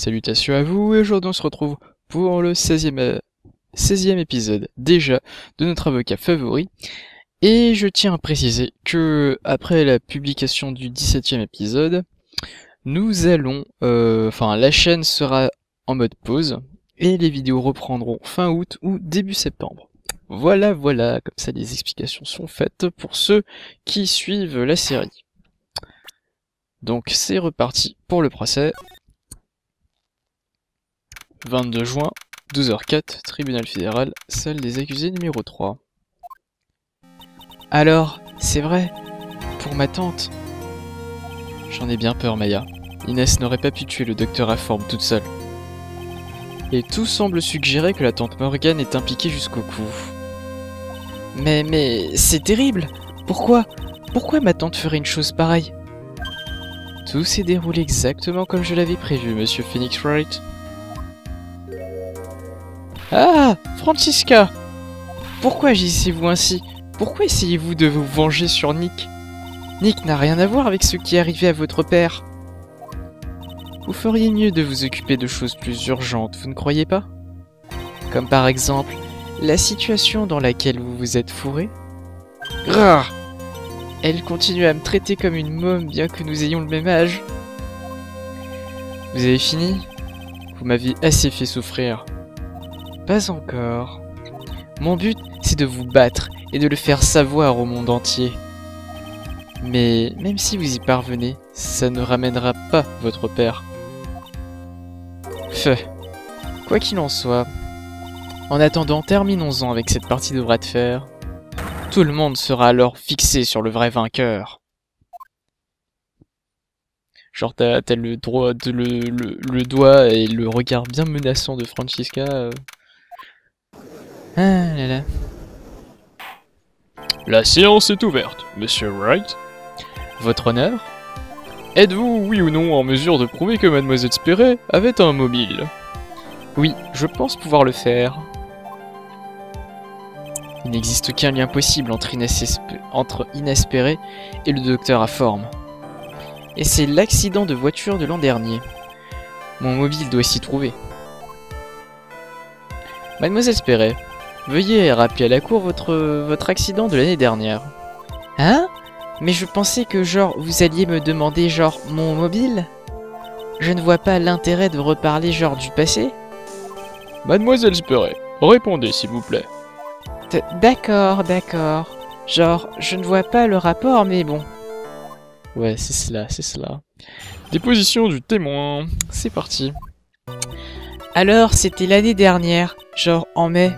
Salutations à vous, et aujourd'hui on se retrouve pour le 16e épisode déjà de notre avocat favori. Et je tiens à préciser que après la publication du 17e épisode, nous allons, la chaîne sera en mode pause et les vidéos reprendront fin août ou début septembre. Voilà, comme ça les explications sont faites pour ceux qui suivent la série. Donc c'est reparti pour le procès. 22 juin, 12h04, tribunal fédéral, salle des accusés numéro 3. Alors, c'est vrai, pour ma tante. J'en ai bien peur, Maya. Inès n'aurait pas pu tuer le docteur Aforme toute seule. Et tout semble suggérer que la tante Morgane est impliquée jusqu'au cou. Mais c'est terrible. Pourquoi ma tante ferait une chose pareille? Tout s'est déroulé exactement comme je l'avais prévu, monsieur Phoenix Wright. Ah, Francisca! Pourquoi agissez-vous ainsi? Pourquoi essayez-vous de vous venger sur Nick? Nick n'a rien à voir avec ce qui est arrivé à votre père. Vous feriez mieux de vous occuper de choses plus urgentes, vous ne croyez pas? Comme par exemple, la situation dans laquelle vous vous êtes fourré? Grrr! Elle continue à me traiter comme une môme bien que nous ayons le même âge. Vous avez fini? Vous m'avez assez fait souffrir. Pas encore. Mon but, c'est de vous battre et de le faire savoir au monde entier. Mais même si vous y parvenez, ça ne ramènera pas votre père. Quoi qu'il en soit, en attendant, terminons-en avec cette partie de bras de fer. Tout le monde sera alors fixé sur le vrai vainqueur. Genre t'as le doigt et le regard bien menaçant de Francisca. Ah là là. La séance est ouverte, monsieur Wright. Votre honneur? Êtes-vous, oui ou non, en mesure de prouver que mademoiselle Spéré avait un mobile? Oui, je pense pouvoir le faire. Il n'existe aucun lien possible entre Inès Spéré et le docteur Aforme. Et c'est l'accident de voiture de l'an dernier. Mon mobile doit s'y trouver. Mademoiselle Spéré, veuillez rappeler à la cour votre accident de l'année dernière. Hein? Mais je pensais que vous alliez me demander mon mobile? Je ne vois pas l'intérêt de reparler du passé. Mademoiselle Spéré, répondez s'il vous plaît. D'accord. Je ne vois pas le rapport, mais bon. Ouais, c'est cela. Déposition du témoin. C'est parti. Alors, c'était l'année dernière, en mai.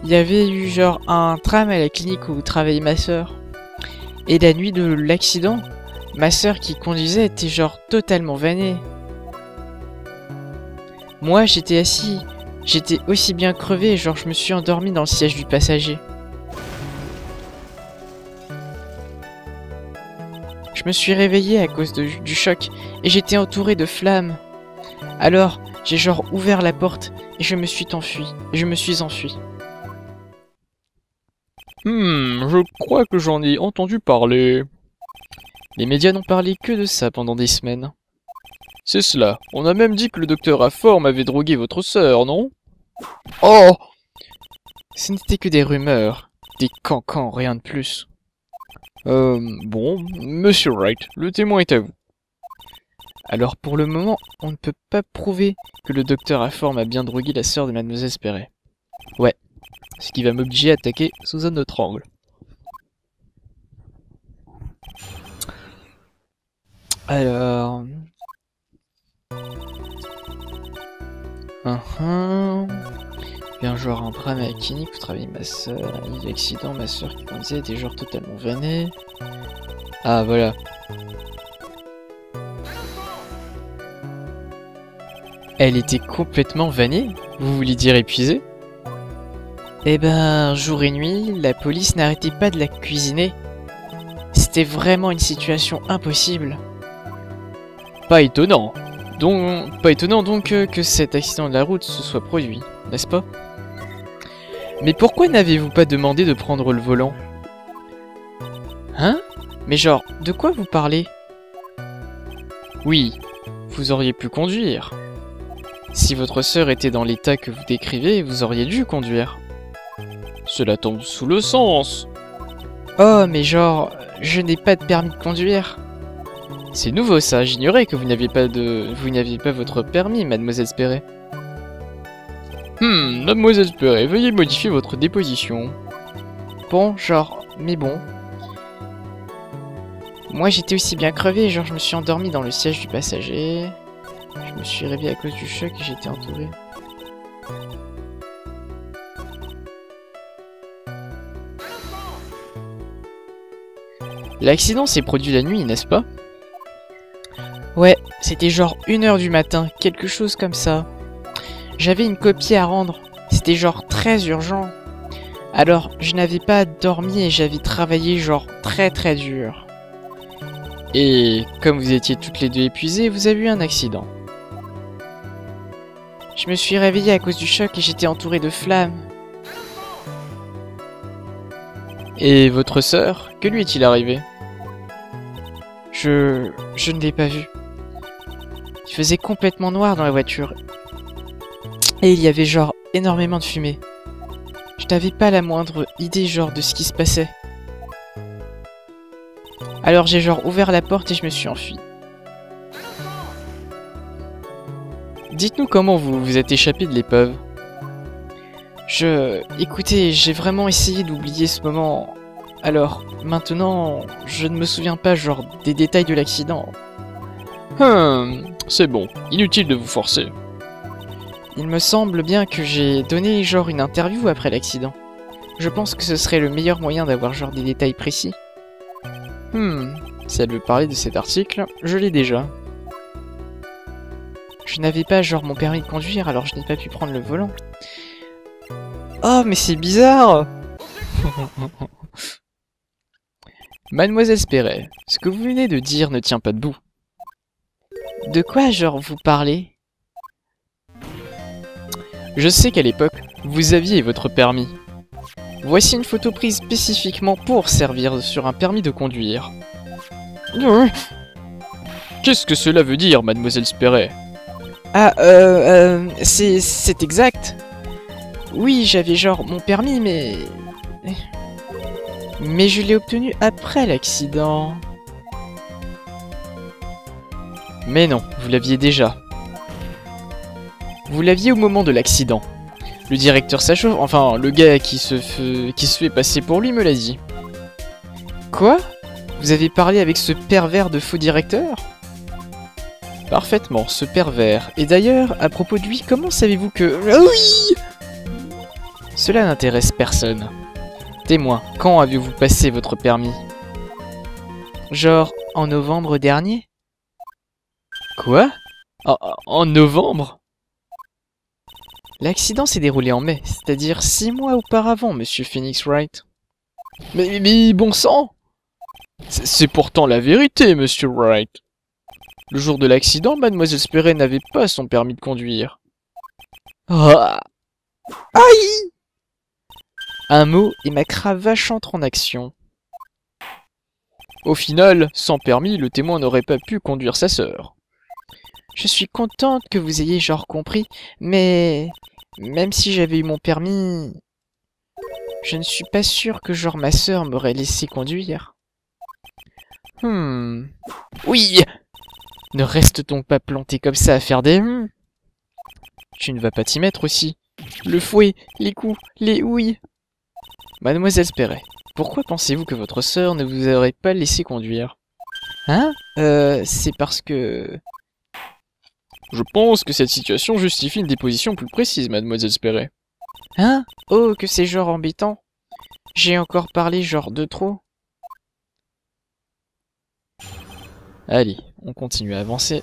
Il y avait eu un tram à la clinique où travaillait ma sœur. Et la nuit de l'accident, ma sœur qui conduisait était totalement vannée. Moi, j'étais assis. J'étais aussi bien crevé, je me suis endormi dans le siège du passager. Je me suis réveillé à cause du choc et j'étais entouré de flammes. Alors, j'ai ouvert la porte et je me suis enfui. Je crois que j'en ai entendu parler. Les médias n'ont parlé que de ça pendant des semaines. C'est cela. On a même dit que le docteur Aforme avait drogué votre sœur, non? Oh! Ce n'était que des rumeurs. Des cancans, rien de plus. Bon, monsieur Wright, le témoin est à vous. Alors pour le moment, on ne peut pas prouver que le docteur Aforme a bien drogué la sœur de mademoiselle Spéré. Ouais, ce qui va m'obliger à attaquer sous un autre angle. Alors... Bien un drame à la clinique où travaillait ma sœur. Il y a eu l'accident, ma sœur qui conduisait était totalement vannée. Ah voilà. Elle était complètement vannée? Vous voulez dire épuisée? Eh ben, jour et nuit, la police n'arrêtait pas de la cuisiner. C'était vraiment une situation impossible. Pas étonnant donc que cet accident de la route se soit produit, n'est-ce pas? Mais pourquoi n'avez-vous pas demandé de prendre le volant? Hein? Mais de quoi vous parlez? Oui, vous auriez pu conduire. Si votre sœur était dans l'état que vous décrivez, vous auriez dû conduire. Cela tombe sous le sens. Oh, mais genre, je n'ai pas de permis de conduire. C'est nouveau ça, j'ignorais que vous n'aviez pas votre permis, mademoiselle Spéré. Mademoiselle Spéré, veuillez modifier votre déposition. Bon, genre, mais bon. Moi j'étais aussi bien crevé, genre je me suis endormi dans le siège du passager. Je me suis réveillé à cause du choc et j'étais entouré. L'accident s'est produit la nuit, n'est-ce pas? Ouais, c'était genre 1h du matin, quelque chose comme ça. J'avais une copie à rendre, c'était genre très urgent. Alors, je n'avais pas dormi et j'avais travaillé genre très dur. Et comme vous étiez toutes les deux épuisées, vous avez eu un accident. Je me suis réveillé à cause du choc et j'étais entouré de flammes. Et votre sœur, que lui est-il arrivé? Je ne l'ai pas vu. Il faisait complètement noir dans la voiture. Et il y avait genre énormément de fumée. Je n'avais pas la moindre idée genre de ce qui se passait. Alors j'ai genre ouvert la porte et je me suis enfui. Dites-nous comment vous vous êtes échappé de l'épave. Écoutez, j'ai vraiment essayé d'oublier ce moment. Alors, maintenant, je ne me souviens pas genre des détails de l'accident. C'est bon, inutile de vous forcer. Il me semble bien que j'ai donné genre une interview après l'accident. Je pense que ce serait le meilleur moyen d'avoir genre des détails précis. Si elle veut parler de cet article, je l'ai déjà. Je n'avais pas genre mon permis de conduire, alors je n'ai pas pu prendre le volant. Oh, mais c'est bizarre. Mademoiselle Spéré, ce que vous venez de dire ne tient pas debout. De quoi genre vous parlez? Je sais qu'à l'époque, vous aviez votre permis. Voici une photo prise spécifiquement pour servir sur un permis de conduire. Qu'est-ce que cela veut dire, mademoiselle Spéré? Ah, c'est exact. Oui, j'avais genre mon permis, mais... Mais je l'ai obtenu après l'accident. Mais non, vous l'aviez déjà. Vous l'aviez au moment de l'accident. Le directeur Sachauffe, enfin le gars qui se fait passer pour lui me l'a dit. Quoi? Vous avez parlé avec ce pervers de faux directeur? Parfaitement, ce pervers. Et d'ailleurs, à propos de lui, comment savez-vous que... Oui! Cela n'intéresse personne. Témoin, quand avez-vous passé votre permis? Genre, en novembre dernier? Quoi? En novembre? L'accident s'est déroulé en mai, c'est-à-dire 6 mois auparavant, monsieur Phoenix Wright. Mais bon sang! C'est pourtant la vérité, monsieur Wright. Le jour de l'accident, mademoiselle Spéré n'avait pas son permis de conduire. Ah. Aïe! Un mot et ma cravache entre en action. Au final, sans permis, le témoin n'aurait pas pu conduire sa sœur. Je suis contente que vous ayez genre compris, mais... Même si j'avais eu mon permis... Je ne suis pas sûre que genre ma sœur m'aurait laissé conduire. Oui! Ne reste donc pas planté comme ça à faire des... Tu ne vas pas t'y mettre aussi. Le fouet, les coups, les ouilles. Mademoiselle Spéré, pourquoi pensez-vous que votre sœur ne vous aurait pas laissé conduire? Hein? C'est parce que... Je pense que cette situation justifie une déposition plus précise, mademoiselle Spéré. Hein? Oh, que c'est genre embêtant. J'ai encore parlé genre de trop. Allez, on continue à avancer.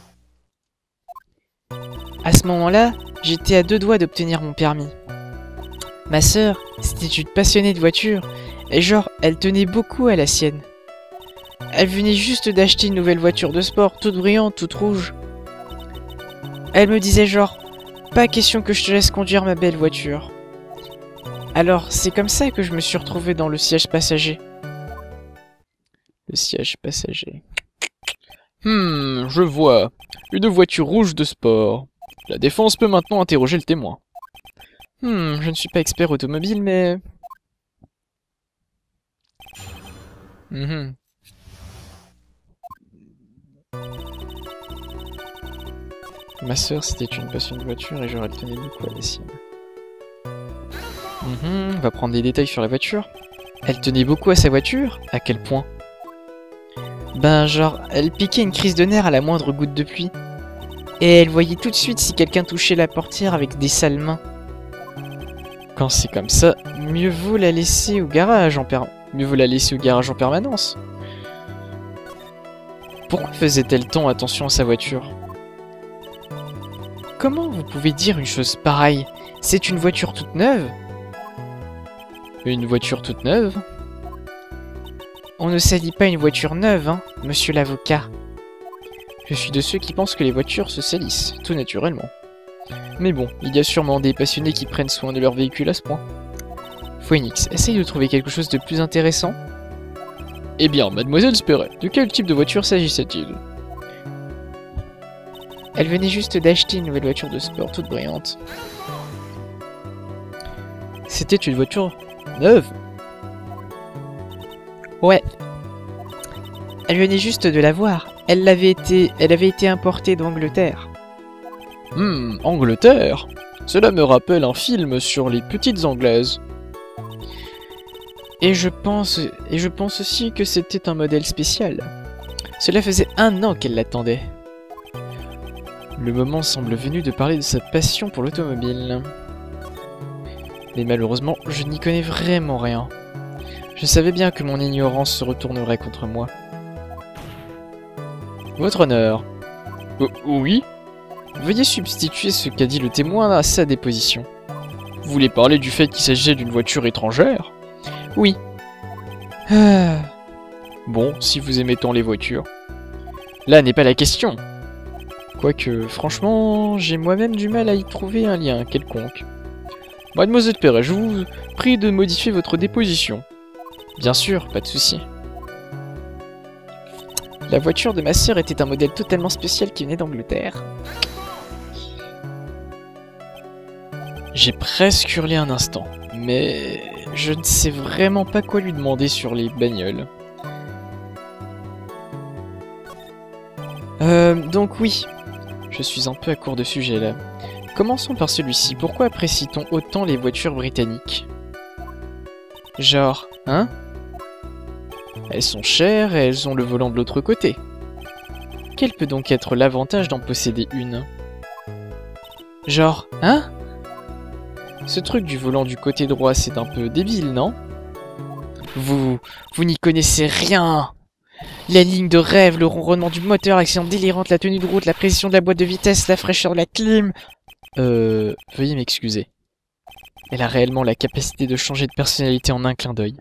À ce moment-là, j'étais à 2 doigts d'obtenir mon permis. Ma sœur, c'était une passionnée de voiture, et genre, elle tenait beaucoup à la sienne. Elle venait juste d'acheter une nouvelle voiture de sport, toute brillante, toute rouge. Elle me disait genre, pas question que je te laisse conduire ma belle voiture. Alors, c'est comme ça que je me suis retrouvé dans le siège passager. Le siège passager. Je vois. Une voiture rouge de sport. La défense peut maintenant interroger le témoin. Je ne suis pas expert automobile, mais... Ma sœur, c'était une passionnée de voiture et j'aurais tenu beaucoup à la sienne. On va prendre des détails sur la voiture. Elle tenait beaucoup à sa voiture? À quel point? Ben genre, elle piquait une crise de nerfs à la moindre goutte de pluie. Et elle voyait tout de suite si quelqu'un touchait la portière avec des sales mains. Quand c'est comme ça, mieux vaut la laisser au garage en permanence. Pourquoi faisait-elle tant attention à sa voiture? Comment vous pouvez dire une chose pareille? C'est une voiture toute neuve? Une voiture toute neuve? On ne salit pas une voiture neuve, hein, monsieur l'avocat. Je suis de ceux qui pensent que les voitures se salissent, tout naturellement. Mais bon, il y a sûrement des passionnés qui prennent soin de leur véhicule à ce point. Phoenix, essaye de trouver quelque chose de plus intéressant. Eh bien, mademoiselle Speret, de quel type de voiture s'agissait-il? Elle venait juste d'acheter une nouvelle voiture de sport toute brillante. C'était une voiture neuve? Ouais. Elle venait juste de la voir. Elle avait été importée d'Angleterre. Angleterre? Cela me rappelle un film sur les petites anglaises. Et je pense aussi que c'était un modèle spécial. Cela faisait 1 an qu'elle l'attendait. Le moment semble venu de parler de sa passion pour l'automobile. Mais malheureusement, je n'y connais vraiment rien. Je savais bien que mon ignorance se retournerait contre moi. Votre honneur. Oui? Veuillez substituer ce qu'a dit le témoin à sa déposition. Vous voulez parler du fait qu'il s'agissait d'une voiture étrangère? Oui. Bon, si vous aimez tant les voitures. Là n'est pas la question. Quoique, franchement, j'ai moi-même du mal à y trouver un lien quelconque. Mademoiselle Perret, je vous prie de modifier votre déposition. Bien sûr, pas de souci. La voiture de ma sœur était un modèle totalement spécial qui venait d'Angleterre. J'ai presque hurlé un instant, mais je ne sais vraiment pas quoi lui demander sur les bagnoles. Donc oui, je suis un peu à court de sujet là. Commençons par celui-ci. Pourquoi apprécie-t-on autant les voitures britanniques? Genre, hein? Elles sont chères et elles ont le volant de l'autre côté. Quel peut donc être l'avantage d'en posséder une? Genre, hein? Ce truc du volant du côté droit, c'est un peu débile, non? Vous n'y connaissez rien! La ligne de rêve, le ronronnement du moteur, l'action délirante, la tenue de route, la précision de la boîte de vitesse, la fraîcheur de la clim... Veuillez m'excuser. Elle a réellement la capacité de changer de personnalité en un clin d'œil.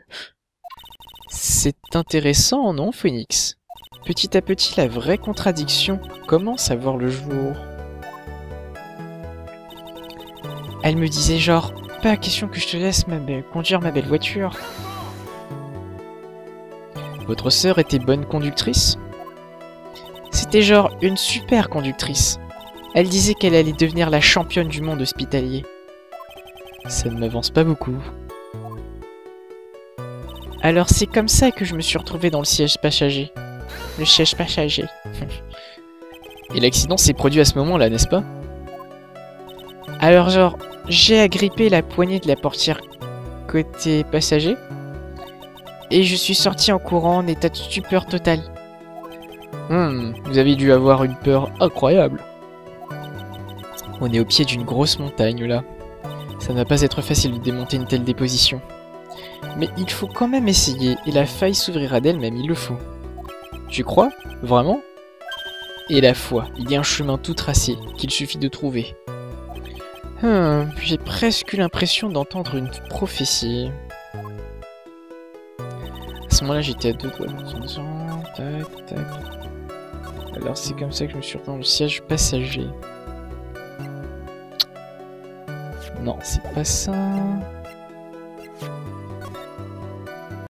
C'est intéressant, non, Phoenix? Petit à petit, la vraie contradiction commence à voir le jour. Elle me disait genre, pas question que je te laisse conduire ma belle voiture. Votre sœur était bonne conductrice? C'était genre une super conductrice. Elle disait qu'elle allait devenir la championne du monde hospitalier. Ça ne m'avance pas beaucoup. Alors c'est comme ça que je me suis retrouvé dans le siège passager. Le siège passager. Et l'accident s'est produit à ce moment-là, n'est-ce pas? Alors genre, j'ai agrippé la poignée de la portière côté passager. Et je suis sorti en courant en état de stupeur totale. Vous avez dû avoir une peur incroyable. On est au pied d'une grosse montagne là. Ça ne va pas être facile de démonter une telle déposition. Mais il faut quand même essayer, et la faille s'ouvrira d'elle-même, il le faut. Tu crois? Vraiment? Et la foi, il y a un chemin tout tracé, qu'il suffit de trouver. J'ai presque eu l'impression d'entendre une prophétie. À ce moment-là, j'étais à 2 doigts. Tac, tac. Alors c'est comme ça que je me suis retrouvé dans le siège passager. Non, c'est pas ça.